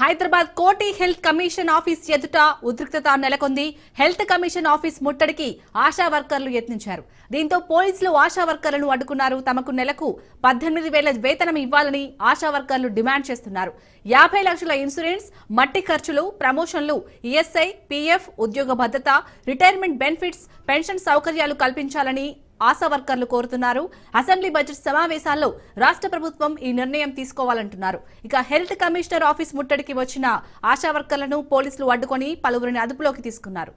హైదరాబాద్ కోటి health commission office ఎదుట ఉద్రిక్తత నెలకొంది. హెల్త్ కమిషన్ ఆఫీస్ ముట్టడికి ఆశా వర్కర్లు యత్నించారు. దీంతో పోలీసులు ఆశా వర్కర్లను అడ్డుకున్నారు. తమకు నెలకు 18,000 వేతనం ఇవ్వాలని ఆశా వర్కర్లు డిమాండ్ చేస్తున్నారు. 50 లక్షల ఇన్సూరెన్స్, మట్టి ఖర్చులు, ప్రమోషన్లు, ఈఎస్ఐ, పీఎఫ్, ఉద్యోగ భద్రత, రిటైర్మెంట్ బెనిఫిట్స్, పెన్షన్ సౌకర్యాలు కల్పించాలని ఆశా వర్కర్లు కోరుతున్నారు. అసెంబ్లీ బడ్జెట్ సమావేశాల్లో రాష్ట్ర ప్రభుత్వం ఈ నిర్ణయం తీసుకోవాలంటున్నారు. ఇక హెల్త్ కమిషనర్ ఆఫీస్ ముట్టడికి వచ్చిన ఆశా వర్కర్లను పోలీసులు అడ్డుకొని పలువురిని అదుపులోకి తీసుకున్నారు.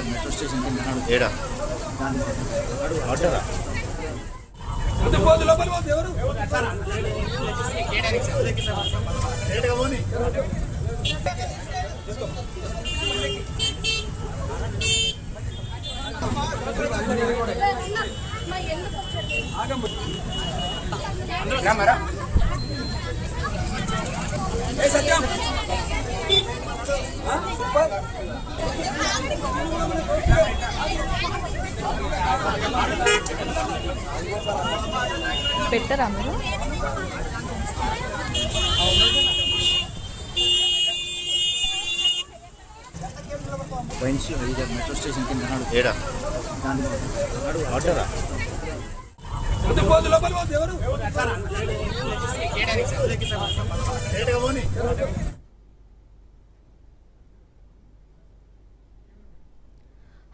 మెట్రో స్టేషన్ ఏడా ఆర్డరా సత్యం పెట్టరా మీరు? మెట్రో స్టేషన్ ఏడా ఆర్డరా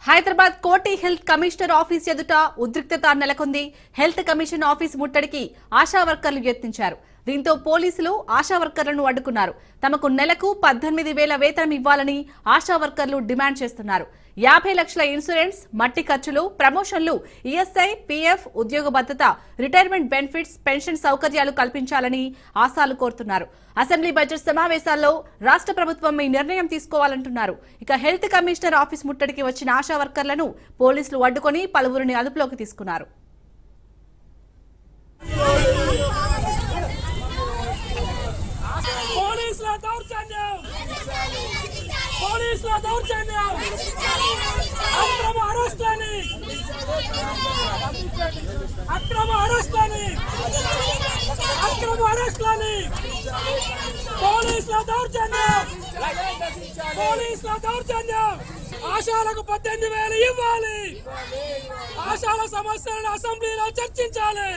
హైదరాబాద్ కోటి హెల్త్ కమిషనర్ ఆఫీస్ ఎదుట ఉద్రిక్తత నెలకొంది. హెల్త్ కమిషన్ ఆఫీస్ ముట్టడికి ఆశా వర్కర్లు యత్నించారు. దీంతో పోలీసులు ఆశా వర్కర్లను అడ్డుకున్నారు. తమకు నెలకు 18,000 వేతనం ఇవ్వాలని ఆశా వర్కర్లు డిమాండ్ చేస్తున్నారు. 50 లక్షల ఇన్సూరెన్స్, మట్టి ఖర్చులు, ప్రమోషన్లు, ఈఎస్ఐ, పీఎఫ్, ఉద్యోగ భద్రత, రిటైర్మెంట్ బెనిఫిట్స్, పెన్షన్ సౌకర్యాలు కల్పించాలని ఆశాలు కోరుతున్నారు. అసెంబ్లీ బడ్జెట్ సమావేశాల్లో రాష్ట్ర ప్రభుత్వం ఈ నిర్ణయం తీసుకోవాలంటున్నారు. ఇక హెల్త్ కమిషనర్ ఆఫీస్ ముట్టడికి వచ్చిన ఆశా వర్కర్లను పోలీసులు అడ్డుకొని పలువురిని అదుపులోకి తీసుకున్నారు. ఆశాలకు 18,000 ఇవ్వాలి. ఆశాల సమస్యలను అసెంబ్లీలో చర్చించాలి.